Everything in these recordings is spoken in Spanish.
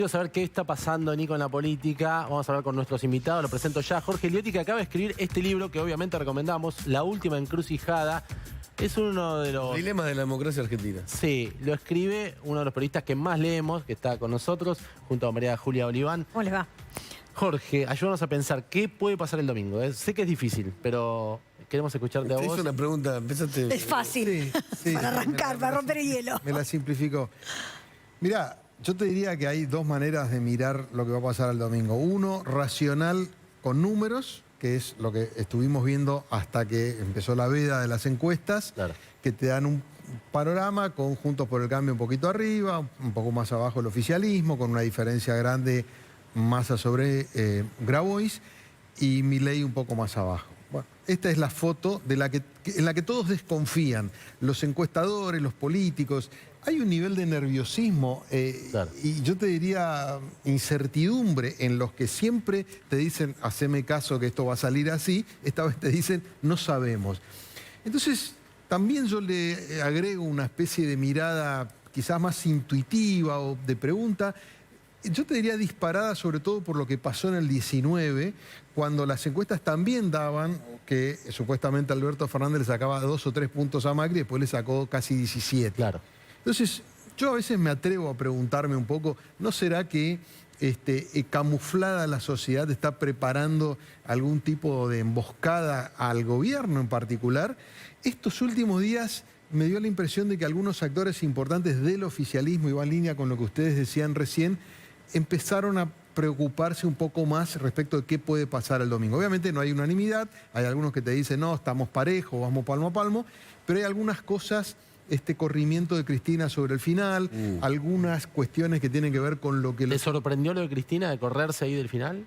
Quiero saber qué está pasando, Nico, en la política. Vamos a hablar con nuestros invitados. Lo presento ya. Jorge Liotti, que acaba de escribir este libro que obviamente recomendamos, La Última Encrucijada. Es uno de los... dilemas de la democracia argentina. Sí, lo escribe uno de los periodistas que más leemos, que está con nosotros, junto a María Julia Oliván. ¿Cómo les va? Jorge, ayúdanos a pensar, ¿qué puede pasar el domingo? Sé que es difícil, pero queremos escucharte a vos. Es una pregunta, empezaste... Es fácil, Sí, para arrancar, para romper el hielo. Me la simplificó. Mirá, yo te diría que hay dos maneras de mirar lo que va a pasar el domingo. Uno, racional con números, que es lo que estuvimos viendo hasta que empezó la veda de las encuestas, Claro. que te dan un panorama con Juntos por el Cambio un poquito arriba, un poco más abajo el oficialismo, con una diferencia grande, Massa sobre Grabois, y Milei un poco más abajo. Bueno, esta es la foto en la que todos desconfían, los encuestadores, los políticos. Hay un nivel de nerviosismo Claro. y yo te diría incertidumbre en los que siempre te dicen, haceme caso que esto va a salir así, esta vez te dicen, no sabemos. Entonces, también yo le agrego una especie de mirada quizás más intuitiva o de pregunta. Yo te diría disparada sobre todo por lo que pasó en el 19, cuando las encuestas también daban que supuestamente Alberto Fernández le sacaba 2 o 3 puntos a Macri y después le sacó casi 17. Claro. Entonces, yo a veces me atrevo a preguntarme un poco, ¿no será que camuflada la sociedad está preparando algún tipo de emboscada al gobierno en particular? Estos últimos días me dio la impresión de que algunos actores importantes del oficialismo, y va en línea con lo que ustedes decían recién, empezaron a preocuparse un poco más respecto de qué puede pasar el domingo. Obviamente no hay unanimidad, hay algunos que te dicen, no, estamos parejos, vamos palmo a palmo, pero hay algunas cosas, este corrimiento de Cristina sobre el final, algunas cuestiones que tienen que ver con lo que... ¿Le sorprendió lo de Cristina de correrse ahí del final?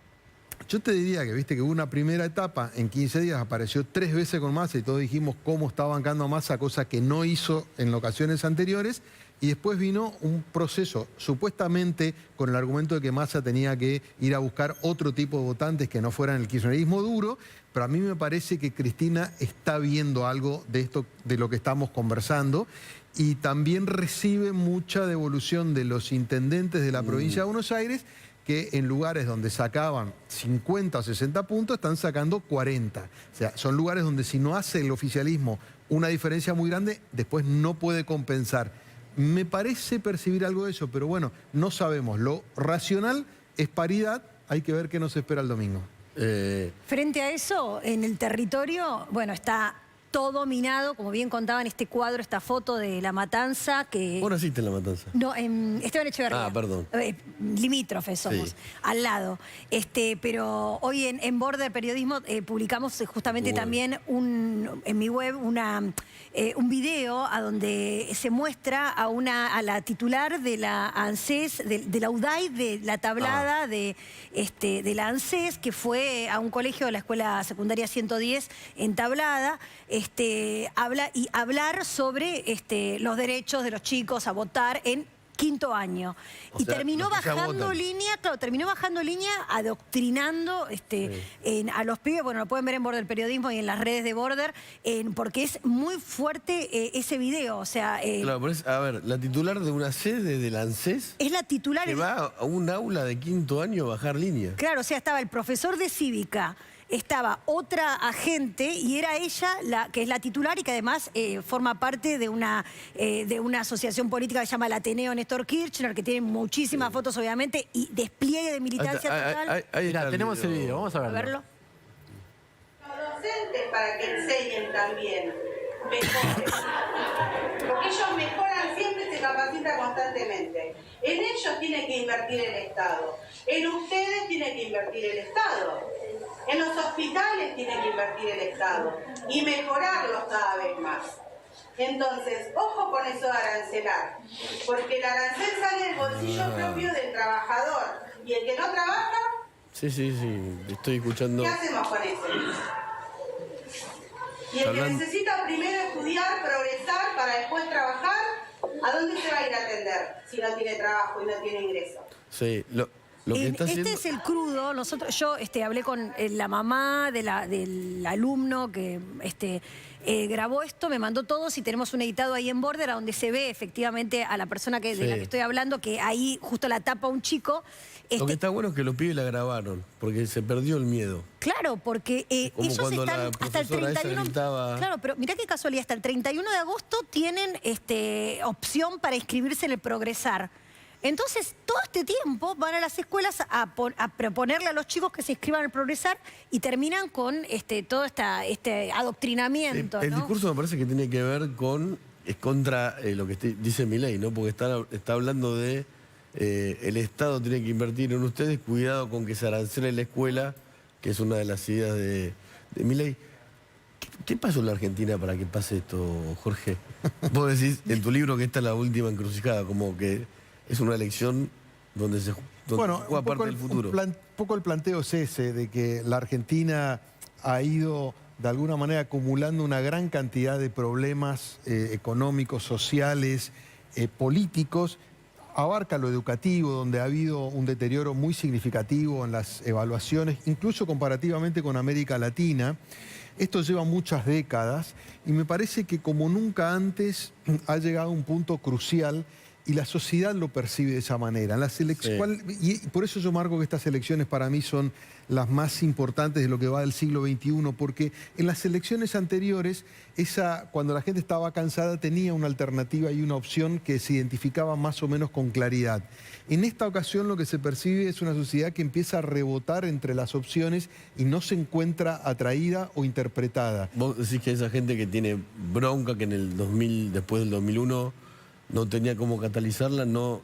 Yo te diría que viste que hubo una primera etapa, en 15 días apareció 3 veces con Massa y todos dijimos cómo está bancando a Massa, cosa que no hizo en ocasiones anteriores, y después vino un proceso supuestamente con el argumento de que Massa tenía que ir a buscar otro tipo de votantes que no fueran el kirchnerismo duro, pero a mí me parece que Cristina está viendo algo de esto, de lo que estamos conversando, y también recibe mucha devolución de los intendentes de la provincia de Buenos Aires, que en lugares donde sacaban 50 o 60 puntos, están sacando 40. O sea, son lugares donde si no hace el oficialismo una diferencia muy grande, después no puede compensar. Me parece percibir algo de eso, pero bueno, no sabemos. Lo racional es paridad, hay que ver qué nos espera el domingo. Frente a eso, en el territorio, bueno, está todo minado, como bien contaba en este cuadro, esta foto de La Matanza, que... ¿Vos naciste en La Matanza? No, en Esteban Echeverría. Ah, perdón. Limítrofes somos, Sí. al lado. Pero hoy en Border Periodismo publicamos justamente también en mi web un video a donde se muestra a la titular de la ANSES, de la UDAI, de la tablada de la ANSES, que fue a un colegio de la Escuela Secundaria 110 en Tablada, hablar sobre los derechos de los chicos a votar en quinto año. O Y sea, terminó los que ya bajando votan. línea, claro, terminó bajando línea adoctrinando a los pibes. Bueno, lo pueden ver en Border Periodismo y en las redes de Border, porque es muy fuerte ese video. O sea, Claro, pero a ver, la titular de una sede del ANSES es la titular. que va a un aula de quinto año a bajar línea. Claro, o sea, estaba el profesor de cívica, estaba otra agente y era ella la que es la titular y que además forma parte de una asociación política que se llama el Ateneo Néstor Kirchner, que tiene muchísimas fotos obviamente y despliegue de militancia total. Ahí Mirá, está tenemos el video, vamos a A verlo. verlo. Los docentes para que enseñen también mejores, porque ellos mejoran, siempre se capacitan constantemente. En ellos tiene que invertir el Estado, en ustedes tiene que invertir el Estado, en los hospitales tiene que invertir el Estado y mejorarlos cada vez más. Entonces, ojo con eso de arancelar, porque el arancel sale del bolsillo propio del trabajador y el que no trabaja, Sí, estoy escuchando. ¿qué hacemos con eso? Y el que necesita primero estudiar, progresar, para después trabajar, ¿a dónde se va a ir a atender si no tiene trabajo y no tiene ingreso? Sí, Lo que está Este haciendo... es el crudo. Yo hablé con la mamá del alumno que grabó esto, me mandó todos y tenemos un editado ahí en Border a donde se ve efectivamente a la persona de la que estoy hablando, que ahí justo la tapa un chico. Lo que está bueno es que los pibes la grabaron, porque se perdió el miedo. Claro, porque Como ellos cuando están la hasta el profesora esa 31. gritaba. Claro, pero mirá qué casualidad, hasta el 31 de agosto tienen opción para inscribirse en el Progresar. Entonces, todo este tiempo van a las escuelas a proponerle a los chicos que se inscriban al Progresar y terminan con todo este adoctrinamiento. El ¿no? discurso me parece que tiene que ver con... Es contra lo que dice Milei, ¿no? Porque está hablando de... el Estado tiene que invertir en ustedes, cuidado con que se arancele la escuela, que es una de las ideas de Milei. ¿Qué pasó en la Argentina para que pase esto, Jorge? Vos decís en tu libro que esta es la última encrucijada, como que es una elección donde se juega parte del futuro. Un poco el planteo es ese, de que la Argentina ha ido de alguna manera acumulando una gran cantidad de problemas económicos, sociales, políticos. Abarca lo educativo, donde ha habido un deterioro muy significativo en las evaluaciones, incluso comparativamente con América Latina. Esto lleva muchas décadas y me parece que como nunca antes ha llegado a un punto crucial y la sociedad lo percibe de esa manera. Y por eso yo marco que estas elecciones para mí son las más importantes de lo que va del siglo XXI, porque en las elecciones anteriores, cuando la gente estaba cansada, tenía una alternativa y una opción que se identificaba más o menos con claridad. En esta ocasión lo que se percibe es una sociedad que empieza a rebotar entre las opciones y no se encuentra atraída o interpretada. Vos decís que esa gente que tiene bronca, que en el 2000, después del 2001... no tenía cómo catalizarla, no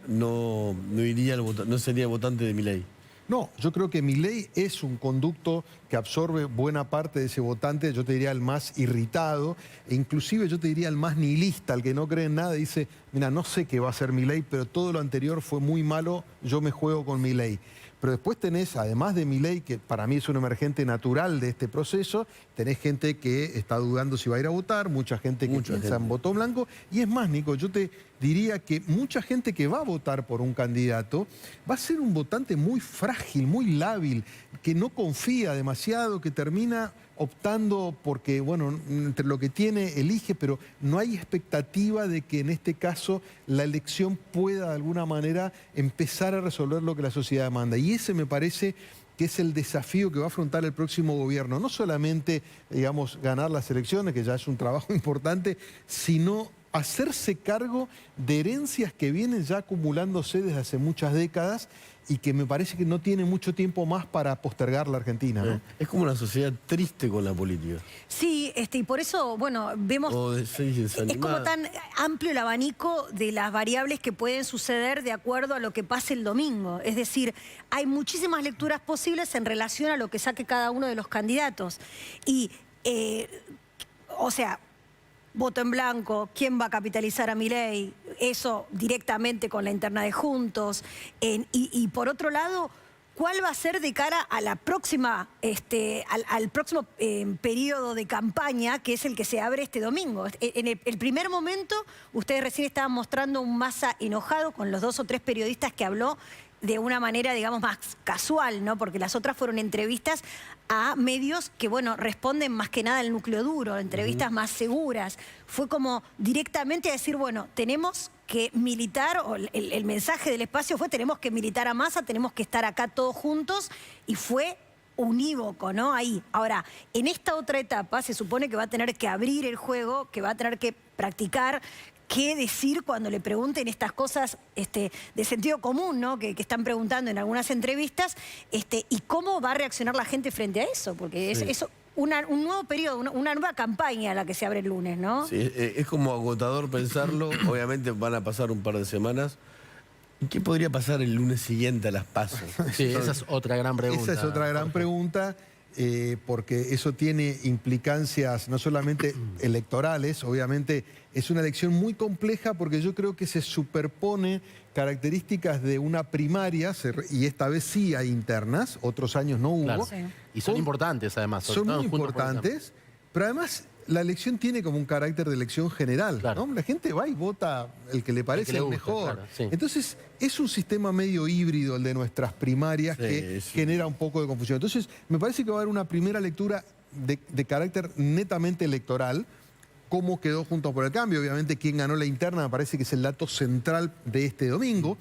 sería votante de Milei. No, yo creo que Milei es un conducto que absorbe buena parte de ese votante, yo te diría el más irritado, e inclusive yo te diría el más nihilista, el que no cree en nada, dice, mira, no sé qué va a hacer Milei, pero todo lo anterior fue muy malo, yo me juego con Milei. Pero después tenés, además de Milei, que para mí es un emergente natural de este proceso, tenés gente que está dudando si va a ir a votar, mucha gente que piensa en voto blanco. Y es más, Nico, yo te diría que mucha gente que va a votar por un candidato va a ser un votante muy frágil, muy lábil, que no confía demasiado, que termina optando porque, bueno, entre lo que tiene, elige, pero no hay expectativa de que en este caso la elección pueda de alguna manera empezar a resolver lo que la sociedad demanda. Y ese me parece que es el desafío que va a afrontar el próximo gobierno. No solamente, digamos, ganar las elecciones, que ya es un trabajo importante, sino hacerse cargo de herencias que vienen ya acumulándose desde hace muchas décadas y que me parece que no tiene mucho tiempo más para postergar la Argentina, ¿no? Es como una sociedad triste con la política. Sí, y por eso, bueno, vemos... Es como tan amplio el abanico de las variables que pueden suceder de acuerdo a lo que pase el domingo. Es decir, hay muchísimas lecturas posibles en relación a lo que saque cada uno de los candidatos. Y, o sea... voto en blanco, quién va a capitalizar a Milei, eso directamente con la interna de Juntos. Y por otro lado, ¿cuál va a ser de cara a la próxima, al próximo periodo de campaña, que es el que se abre este domingo? En el primer momento, ustedes recién estaban mostrando un Massa enojado con los 2 o 3 periodistas que habló de una manera, digamos, más casual, ¿no? Porque las otras fueron entrevistas a medios que, bueno, responden más que nada al núcleo duro, entrevistas más seguras. Fue como directamente a decir, bueno, tenemos que militar, o el mensaje del espacio fue, tenemos que militar a Massa, tenemos que estar acá todos juntos, y fue unívoco, ¿no? Ahí. Ahora, en esta otra etapa se supone que va a tener que abrir el juego, que va a tener que practicar qué decir cuando le pregunten estas cosas de sentido común, ¿no? Que están preguntando en algunas entrevistas, y cómo va a reaccionar la gente frente a eso, porque es un nuevo periodo, una nueva campaña la que se abre el lunes, ¿no? Sí, es como agotador pensarlo, obviamente van a pasar un par de semanas. ¿Qué podría pasar el lunes siguiente a las PASO? Sí, esa es otra gran pregunta. Esa es otra gran pregunta. Porque eso tiene implicancias no solamente electorales, obviamente es una elección muy compleja porque yo creo que se superpone características de una primaria, y esta vez sí hay internas, otros años no hubo. Claro. Sí. Y son importantes además. Son muy importantes, pero además la elección tiene como un carácter de elección general. Claro. ¿No? La gente va y vota el que le parece le el gusta, mejor. claro, sí. Entonces, es un sistema medio híbrido el de nuestras primarias Sí, que sí. genera un poco de confusión. Entonces, me parece que va a haber una primera lectura de carácter netamente electoral. Cómo quedó Juntos por el Cambio. Obviamente, quién ganó la interna me parece que es el dato central de este domingo.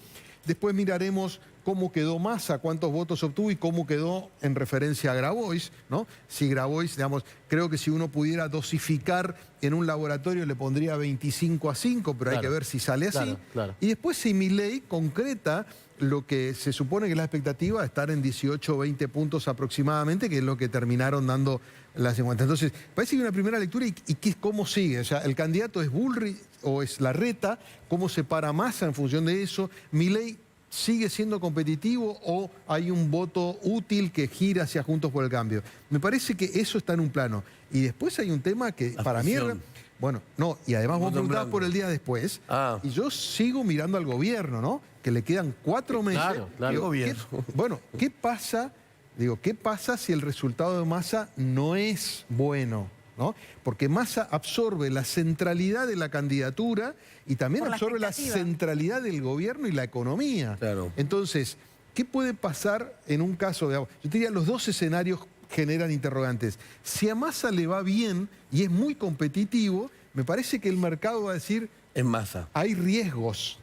Después miraremos cómo quedó Massa, cuántos votos obtuvo y cómo quedó en referencia a Grabois, ¿no? Si Grabois, digamos, creo que si uno pudiera dosificar en un laboratorio le pondría 25-5, pero hay Claro, que ver si sale así. claro, claro. Y después si Milei concreta lo que se supone que es la expectativa, estar en 18 o 20 puntos aproximadamente, que es lo que terminaron dando las 50. Entonces, parece que hay una primera lectura y cómo sigue. O sea, el candidato es Bullrich o es Larreta, cómo se para Massa en función de eso. Milei sigue siendo competitivo o hay un voto útil que gira hacia Juntos por el Cambio. Me parece que eso está en un plano. Y después hay un tema que La para mí... fusión. Bueno, no, y además vos Voto en preguntabas blanco. por el día después. Ah. Y yo sigo mirando al gobierno, ¿no? Que le quedan 4 meses. Claro, claro. Digo, ¿Qué gobierno? bueno, ¿qué pasa? Digo, ¿qué pasa si el resultado de Massa no es bueno? ¿No? Porque Massa absorbe la centralidad de la candidatura y también Por la absorbe la expectativa. centralidad del gobierno y la economía. Claro. Entonces, ¿qué puede pasar en un caso? Digamos, yo te diría, los dos escenarios generan interrogantes. Si a Massa le va bien y es muy competitivo, me parece que el mercado va a decir, En Massa. hay riesgos,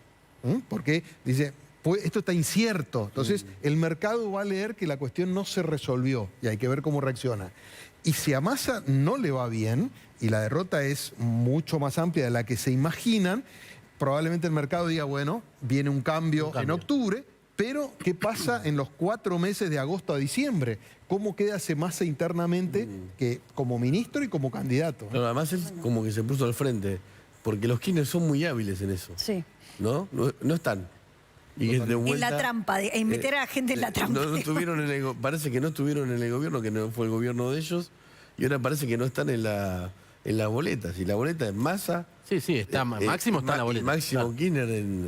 porque dice, pues, esto está incierto. Entonces, el mercado va a leer que la cuestión no se resolvió y hay que ver cómo reacciona. Y si a Massa no le va bien y la derrota es mucho más amplia de la que se imaginan, probablemente el mercado diga, bueno, viene un cambio en octubre, pero ¿qué pasa en los 4 meses de agosto a diciembre? ¿Cómo queda ese Massa internamente que, como ministro y como candidato? Pero además él como que se puso al frente, porque los Kirchner son muy hábiles en eso, Sí. ¿no? No están. Y que de En vuelta, la trampa, en meter a la gente en la trampa. No estuvieron parece que no estuvieron en el gobierno, que no fue el gobierno de ellos, y ahora parece que no están en las boletas. Y la boleta es Massa. Sí, sí, está Máximo está en la boleta. Máximo claro. Kirchner en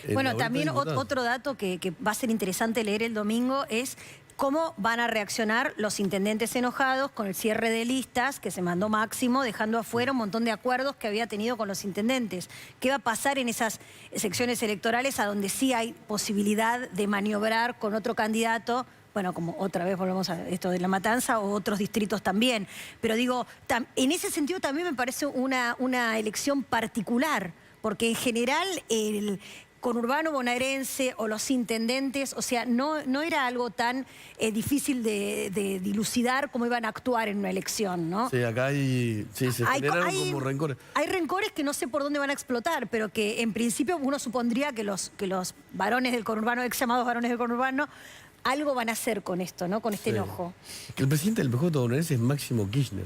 la Bueno, boleta también de diputados. otro dato que va a ser interesante leer el domingo es cómo van a reaccionar los intendentes enojados con el cierre de listas que se mandó Máximo, dejando afuera un montón de acuerdos que había tenido con los intendentes. ¿Qué va a pasar en esas secciones electorales a donde sí hay posibilidad de maniobrar con otro candidato? Bueno, como otra vez volvemos a esto de La Matanza o otros distritos también. Pero digo, en ese sentido también me parece una elección particular, porque en general el conurbano bonaerense o los intendentes, o sea, no era algo tan difícil de dilucidar cómo iban a actuar en una elección, ¿no? Sí, acá se generaron como rencores. Hay rencores que no sé por dónde van a explotar, pero que en principio uno supondría que los varones del conurbano, ex llamados varones del conurbano, algo van a hacer con esto, ¿no? Con este enojo. Que el presidente del PJ bonaerense es Máximo Kirchner.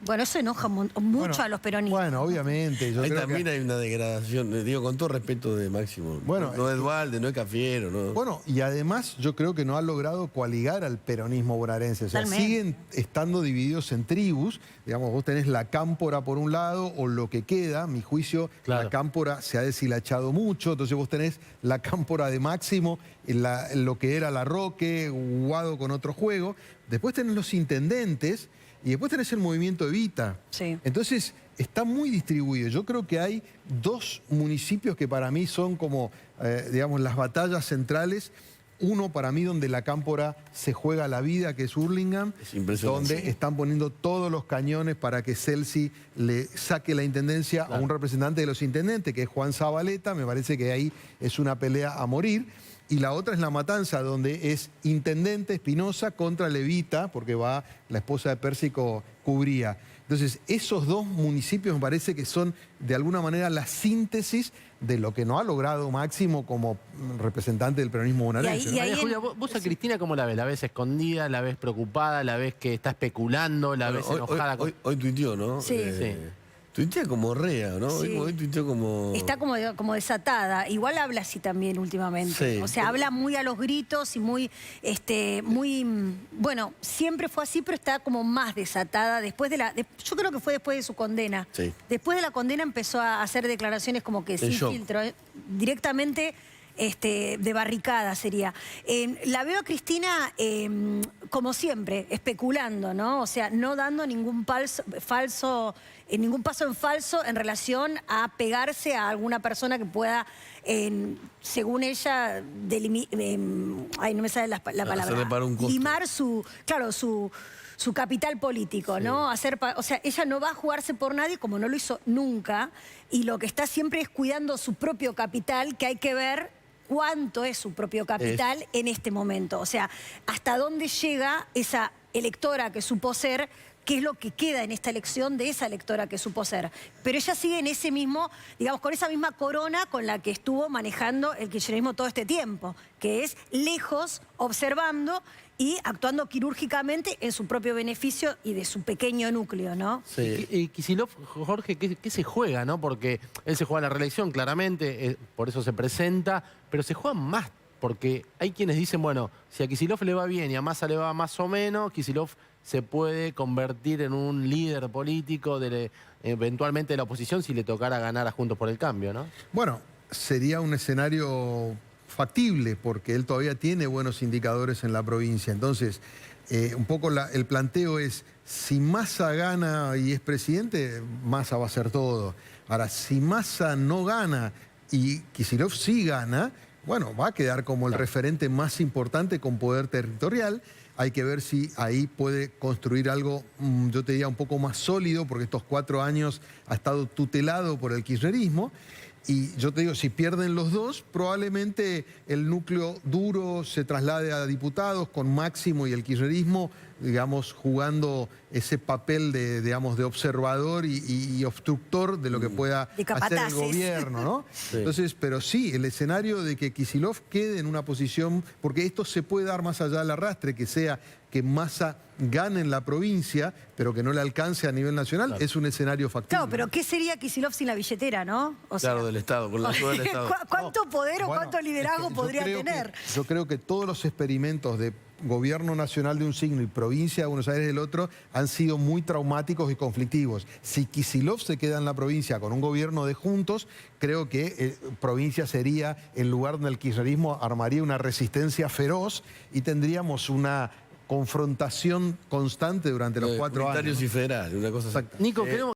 Bueno, eso enoja mucho a los peronistas. Bueno, obviamente. Yo Ahí creo también que... hay una degradación, digo, con todo respeto de Máximo. Bueno, no es Dualde, no es Cafiero, no. Bueno, y además yo creo que no ha logrado coaligar al peronismo bonaerense. O sea, Totalmente. siguen estando divididos en tribus. Digamos, vos tenés la cámpora por un lado o lo que queda. A mi juicio, Claro. la cámpora se ha deshilachado mucho. Entonces vos tenés la cámpora de Máximo, lo que era la Roque, Guado con otro juego. Después tenés los intendentes y después tenés el movimiento Evita. Sí. Entonces, está muy distribuido. Yo creo que hay 2 municipios que para mí son como, digamos, las batallas centrales. Uno para mí donde la cámpora se juega la vida, que es Hurlingham, Es impresionante. donde están poniendo todos los cañones para que Celsi le saque la intendencia a un representante de los intendentes, que es Juan Zabaleta. Me parece que ahí es una pelea a morir. Y la otra es La Matanza, donde es intendente Espinosa contra Levita, porque va la esposa de Pérsico Cubría. Entonces, esos 2 municipios me parece que son de alguna manera la síntesis de lo que no ha logrado Máximo como representante del peronismo bonaerense. Y ahí María en- Julia, vos a Cristina, ¿cómo la ves? ¿La ves escondida? ¿La ves preocupada? ¿La ves que está especulando? ¿La ves Bueno, enojada? hoy tuiteó, ¿no? Sí. Tuitea como rea, ¿no? Sí. Hoy tuiteó como... Está como desatada. Igual habla así también últimamente. Sí. O sea, habla muy a los gritos y muy, bueno, siempre fue así, pero está como más desatada después yo creo que fue después de su condena. Sí. Después de la condena empezó a hacer declaraciones como que sin shock. filtro. Directamente de barricada sería. La veo a Cristina, como siempre, especulando, ¿no? O sea, no dando ningún ningún paso en falso en relación a pegarse a alguna persona que pueda, según ella, ay, no me sale la palabra. Hacerle pagar un costo. Limar su capital político, ¿no? O sea, ella no va a jugarse por nadie como no lo hizo nunca, y lo que está siempre es cuidando su propio capital, que hay que ver cuánto es su propio capital en este momento. O sea, hasta dónde llega esa electora que supo ser, qué es lo que queda en esta elección de esa electora que supo ser. Pero ella sigue en ese mismo, digamos, con esa misma corona con la que estuvo manejando el kirchnerismo todo este tiempo, que es lejos, observando y actuando quirúrgicamente en su propio beneficio y de su pequeño núcleo, ¿no? Sí. Y Kicillof, Jorge, ¿qué se juega, no? Porque él se juega la reelección, claramente, por eso se presenta, pero se juega más, porque hay quienes dicen, bueno, si a Kicillof le va bien y a Massa le va más o menos, Kicillof se puede convertir en un líder político eventualmente de la oposición si le tocara ganar a Juntos por el Cambio, ¿no? Bueno, sería un escenario factible porque él todavía tiene buenos indicadores en la provincia. Entonces, un poco el planteo es, si Massa gana y es presidente, Massa va a hacer todo. Ahora, si Massa no gana y Kicillof sí gana, bueno, va a quedar como el referente más importante con poder territorial. Hay que ver si ahí puede construir algo, yo te diría, un poco más sólido, porque estos 4 años ha estado tutelado por el kirchnerismo. Y yo te digo, si pierden los dos, probablemente el núcleo duro se traslade a diputados con Máximo y el kirchnerismo, digamos, jugando ese papel de, digamos, de observador y obstructor de lo que pueda hacer el gobierno, ¿no? Sí. Entonces, pero sí, el escenario de que Kicillof quede en una posición, porque esto se puede dar más allá del arrastre, que sea que Massa gane en la provincia, pero que no le alcance a nivel nacional, es un escenario factible. Claro, pero ¿qué sería Kicillof sin la billetera, no? O sea, Claro, del Estado, con la ayuda del Estado. ¿Cuánto poder o Bueno, cuánto liderazgo es que podría tener? Yo creo que todos los experimentos de gobierno nacional de un signo y provincia de Buenos Aires del otro han sido muy traumáticos y conflictivos. Si Kicillof se queda en la provincia con un gobierno de Juntos, creo que provincia sería el lugar donde el kirchnerismo armaría una resistencia feroz y tendríamos una confrontación constante durante los 4 años. Unitarios y federales, una cosa así. Exacto. Nico, queremos